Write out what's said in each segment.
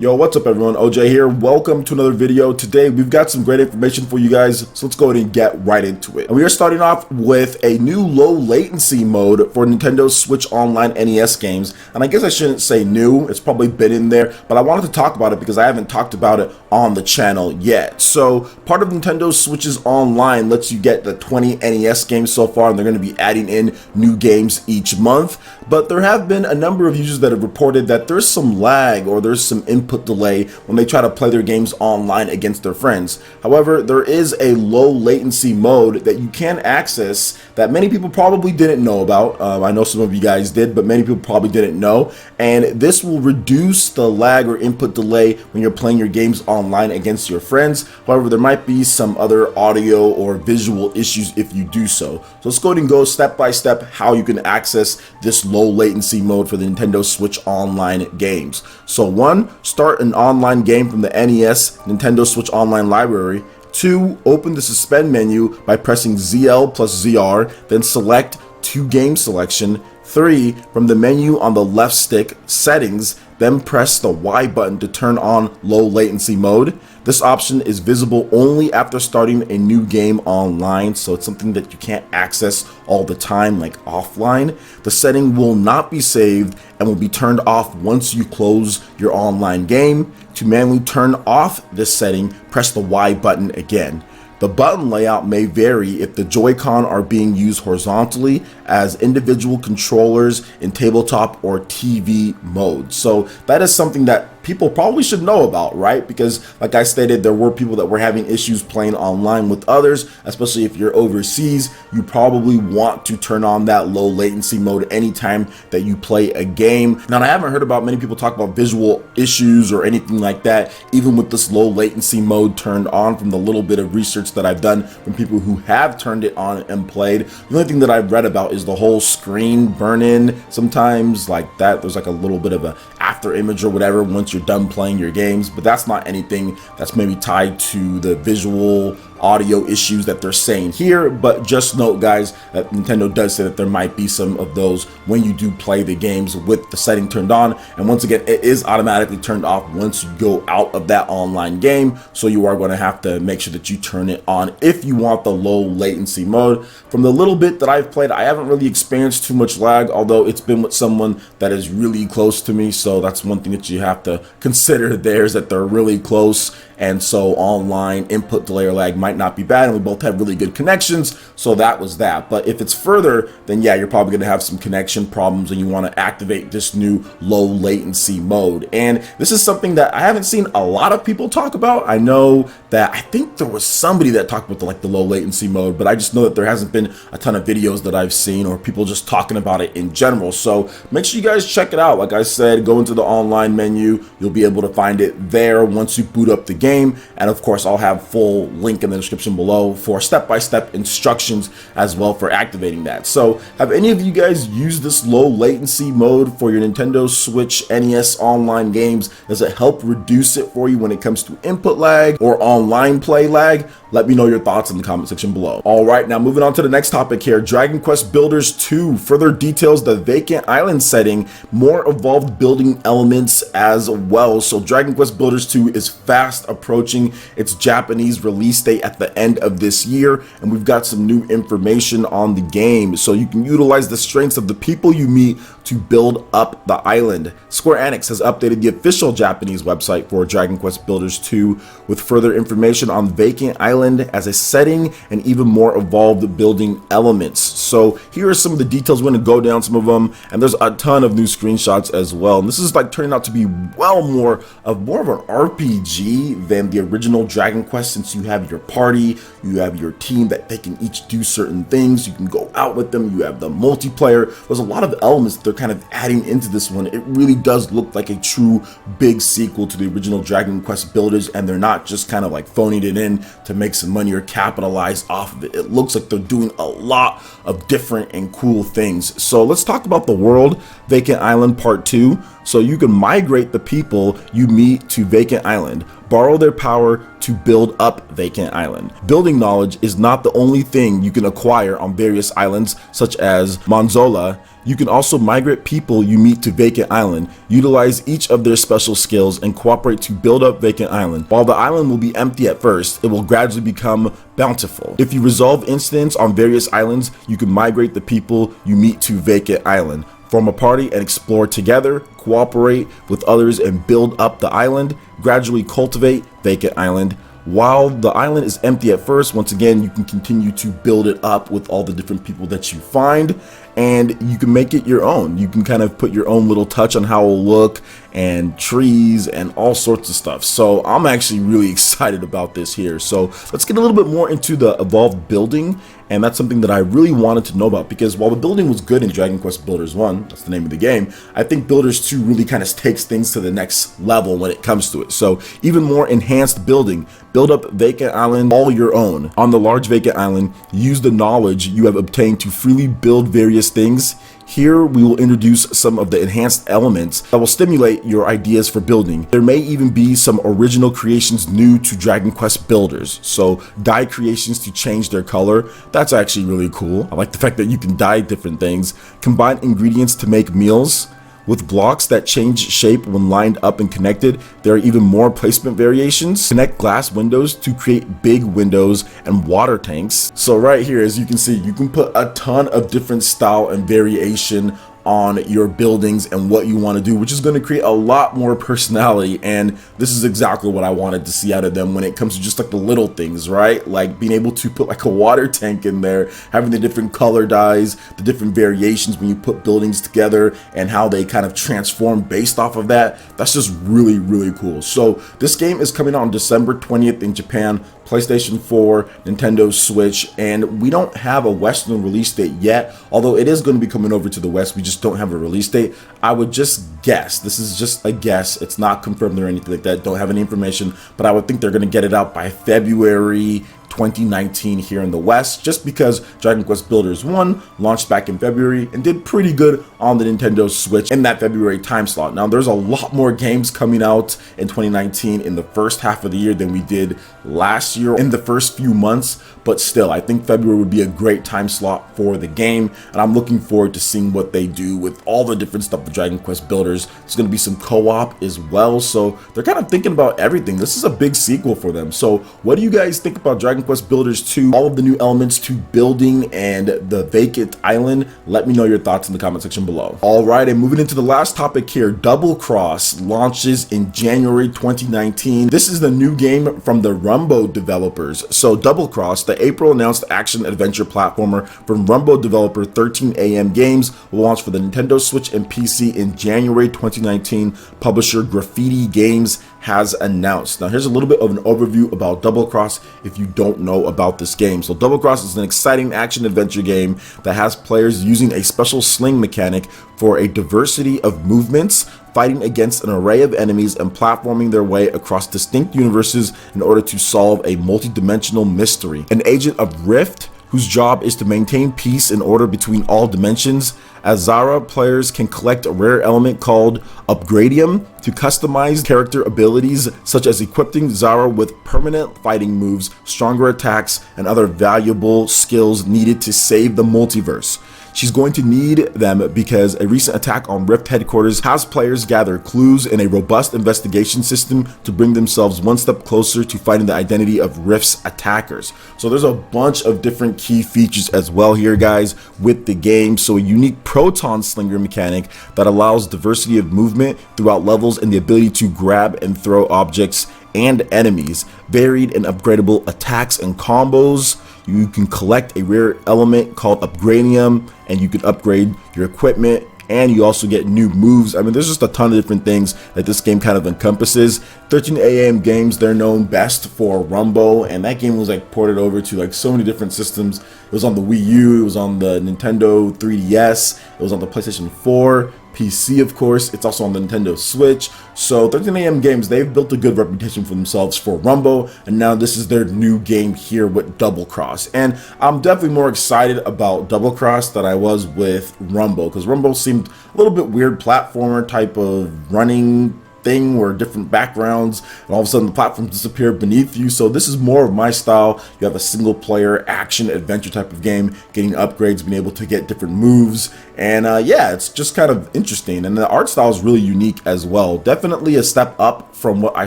Yo, what's up everyone? OJ here. Welcome to another video. Today we've got some great information for you guys, so let's go ahead and get right into it. And we are starting off with a new low latency mode for Nintendo Switch Online NES games. And I guess I shouldn't say new, it's probably been in there, but I wanted to talk about it because I haven't talked about it on the channel yet. So part of Nintendo Switch's Online lets you get the 20 NES games so far, and they're going to be adding in new games each month. But there have been a number of users that have reported that there's some lag or there's some input delay when they try to play their games online against their friends. However, there is a low latency mode that you can access that many people probably didn't know about. I know some of you guys did, but many people probably didn't know. And this will reduce the lag or input delay when you're playing your games online against your friends. However, there might be some other audio or visual issues if you do so. So let's go ahead and go step by step how you can access this low latency mode for the Nintendo Switch Online games. So 1, start an online game from the NES Nintendo Switch Online library. 2, open the suspend menu by pressing ZL plus ZR, then select to game selection. 3, from the menu on the left stick, settings, then press the Y button to turn on low latency mode. This option is visible only after starting a new game online, so it's something that you can't access all the time like offline. The setting will not be saved and will be turned off once you close your online game. To manually turn off this setting, press the Y button again. The button layout may vary if the Joy-Con are being used horizontally as individual controllers in tabletop or TV mode. So that is something that people probably should know about, right? Because like I stated, there were people that were having issues playing online with others, especially if you're overseas. You probably want to turn on that low latency mode anytime that you play a game. Now, I haven't heard about many people talk about visual issues or anything like that, even with this low latency mode turned on from the little bit of research that I've done from people who have turned it on and played. The only thing that I've read about is the whole screen burn-in sometimes like that. There's like a little bit of a after image or whatever once you're done playing your games, but that's not anything that's maybe tied to the visual audio issues that they're saying here. But just note, guys, that Nintendo does say that there might be some of those when you do play the games with the setting turned on. And once again, it is automatically turned off once you go out of that online game, so you are going to have to make sure that you turn it on if you want the low latency mode. From the little bit that I've played, I haven't really experienced too much lag, although it's been with someone that is really close to me, so that's one thing that you have to consider there, is that they're really close, and so online input delay or lag might not be bad, and we both have really good connections, so that was that. But if it's further, then yeah, you're probably going to have some connection problems and you want to activate this new low latency mode. And this is something that I haven't seen a lot of people talk about. I know that I think there was somebody that talked about the low latency mode, but I just know that there hasn't been a ton of videos that I've seen or people just talking about it in general. So make sure you guys check it out. Like I said, go into the online menu, you'll be able to find it there once you boot up the game. And of course, I'll have full link in the description below for step-by-step instructions as well for activating that. So have any of you guys used this low latency mode for your Nintendo Switch NES online games? Does it help reduce it for you when it comes to input lag or online play lag? Let me know your thoughts in the comment section below. All right, now moving on to the next topic here. Dragon Quest Builders 2 further details the vacant island setting, more evolved building elements as well. So Dragon Quest Builders 2 is fast approaching its Japanese release date at the end of this year, and we've got some new information on the game, so you can utilize the strengths of the people you meet to build up the island. Square Enix has updated the official Japanese website for Dragon Quest Builders 2 with further information on vacant island as a setting and even more evolved building elements. So here are some of the details. We're going to go down some of them, and there's a ton of new screenshots as well. And this is like turning out to be well more of an RPG than the original Dragon Quest, since you have your party, you have your team that they can each do certain things, you can go out with them, you have the multiplayer. There's a lot of elements that they're kind of adding into this one. It really does look like a true big sequel to the original Dragon Quest Builders, and they're not just kind of like phoning it in to make some money or capitalize off of it. It looks like they're doing a lot of different and cool things. So let's talk about the world. Vacant Island Part 2. So you can migrate the people you meet to Vacant Island, borrow their power to build up Vacant Island. Building knowledge is not the only thing you can acquire on various islands such as Monzola. You can also migrate people you meet to Vacant Island, utilize each of their special skills, and cooperate to build up Vacant Island. While the island will be empty at first, it will gradually become bountiful. If you resolve incidents on various islands, you can migrate the people you meet to Vacant Island. Form a party and explore together, cooperate with others and build up the island, gradually cultivate Vacant Island. While the island is empty at first, once again, you can continue to build it up with all the different people that you find, and you can make it your own. You can kind of put your own little touch on how it'll look, and trees and all sorts of stuff. So I'm actually really excited about this here. So let's get a little bit more into the evolved building, and that's something that I really wanted to know about, because while the building was good in Dragon Quest Builders 1, that's the name of the game, I think Builders 2 really kind of takes things to the next level when it comes to it. So even more enhanced building, build up Vacant Island all your own. On the large Vacant Island, use the knowledge you have obtained to freely build various things. Here we will introduce some of the enhanced elements that will stimulate your ideas for building. There may even be some original creations new to Dragon Quest Builders, so dye creations to change their color. That's actually really cool. I like the fact that you can dye different things. Combine ingredients to make meals. With blocks that change shape when lined up and connected, there are even more placement variations. Connect glass windows to create big windows and water tanks. So right here, as you can see, you can put a ton of different style and variation on your buildings and what you want to do, which is going to create a lot more personality. And this is exactly what I wanted to see out of them when it comes to just like the little things, right? Like being able to put like a water tank in there, having the different color dyes, the different variations when you put buildings together, and how they kind of transform based off of that. That's just really, really cool. So this game is coming out on December 20th in Japan, PlayStation 4, Nintendo Switch, and we don't have a Western release date yet, although it is going to be coming over to the West. We just don't have a release date. I would just guess, this is just a guess, it's not confirmed or anything like that, don't have any information, but I would think they're going to get it out by February 2019 here in the West, just because Dragon Quest Builders 1 launched back in February and did pretty good on the Nintendo Switch in that February time slot. Now there's a lot more games coming out in 2019 in the first half of the year than we did last year in the first few months, but still I think February would be a great time slot for the game, and I'm looking forward to seeing what they do with all the different stuff with Dragon Quest Builders. There's going to be some co-op as well, so they're kind of thinking about everything. This is a big sequel for them. So what do you guys think about Dragon Quest Builders 2, all of the new elements to building and the Vacant Island? Let me know your thoughts in the comment section below. All right, and moving into the last topic here, Double Cross launches in January 2019. This is the new game from the Rumbo developers. So Double Cross, the April announced action adventure platformer from Rumbo developer 13AM Games, will launch for the Nintendo Switch and PC in January 2019. Publisher Graffiti Games has announced. Now here's a little bit of an overview about Double Cross if you don't know about this game. So Double Cross is an exciting action adventure game that has players using a special sling mechanic for a diversity of movements, fighting against an array of enemies and platforming their way across distinct universes in order to solve a multi-dimensional mystery. An agent of Rift, whose job is to maintain peace and order between all dimensions. As Zara, players can collect a rare element called Upgradium to customize character abilities, such as equipping Zara with permanent fighting moves, stronger attacks, and other valuable skills needed to save the multiverse. She's going to need them because a recent attack on Rift headquarters has players gather clues in a robust investigation system to bring themselves one step closer to finding the identity of Rift's attackers. So there's a bunch of different key features as well here, guys, with the game. So a unique proton slinger mechanic that allows diversity of movement throughout levels and the ability to grab and throw objects and enemies, varied and upgradable attacks and combos. You can collect a rare element called Upgradium, and you can upgrade your equipment, and you also get new moves. I mean, there's just a ton of different things that this game kind of encompasses. 13AM Games, they're known best for Rumbo, and that game was like ported over to like so many different systems. It was on the Wii U, it was on the Nintendo 3DS, it was on the PlayStation 4, PC, of course. It's also on the Nintendo Switch. So 13AM Games, they've built a good reputation for themselves for Rumbo, and now this is their new game here with Double Cross. And I'm definitely more excited about Double Cross than I was with Rumbo, because Rumbo seemed a little bit weird platformer type of running thing where different backgrounds and all of a sudden the platforms disappear beneath you. So this is more of my style. You have a single player action adventure type of game, getting upgrades, being able to get different moves, and yeah, it's just kind of interesting, and the art style is really unique as well. Definitely a step up from what I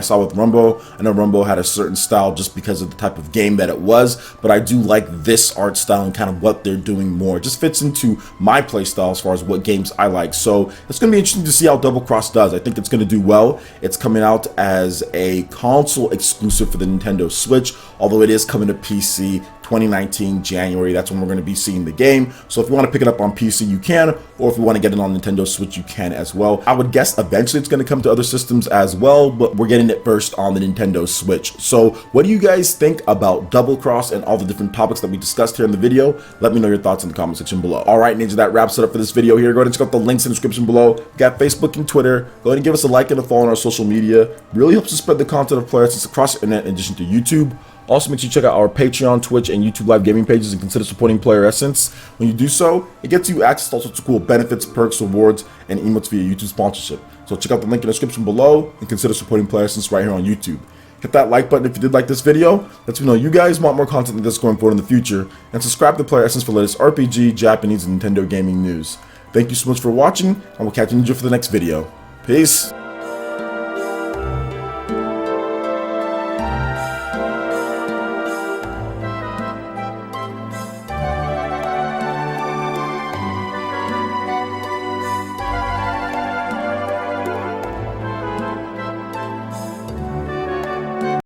saw with Rumbo. I know Rumbo had a certain style just because of the type of game that it was, but I do like this art style and kind of what they're doing more. It just fits into my play style as far as what games I like. So it's going to be interesting to see how Double Cross does. I think it's going to do well. It's coming out as a console exclusive for the Nintendo Switch, although it is coming to PC 2019 January. That's when we're going to be seeing the game. So if you want to pick it up on PC, you can, or if you want to get it on Nintendo Switch, you can as well. I would guess eventually it's going to come to other systems as well, but we're getting it first on the Nintendo Switch. So what do you guys think about Double Cross and all the different topics that we discussed here in the video? Let me know your thoughts in the comment section below. All right, Ninja, that wraps it up for this video here. Go ahead and check out the links in the description below. We got Facebook and Twitter. Go ahead and give us a like and a follow on our social media. Really helps to spread the content of PlayerEssence across the internet in addition to YouTube. Also, make sure you check out our Patreon, Twitch, and YouTube live gaming pages and consider supporting PlayerEssence. When you do so, it gets you access to all sorts of cool benefits, perks, rewards, and emotes via YouTube sponsorship. So check out the link in the description below and consider supporting PlayerEssence right here on YouTube. Hit that like button if you did like this video. Let me know you guys want more content like this going forward in the future. And subscribe to PlayerEssence for latest RPG, Japanese, and Nintendo gaming news. Thank you so much for watching, and we'll catch you for the next video. Peace!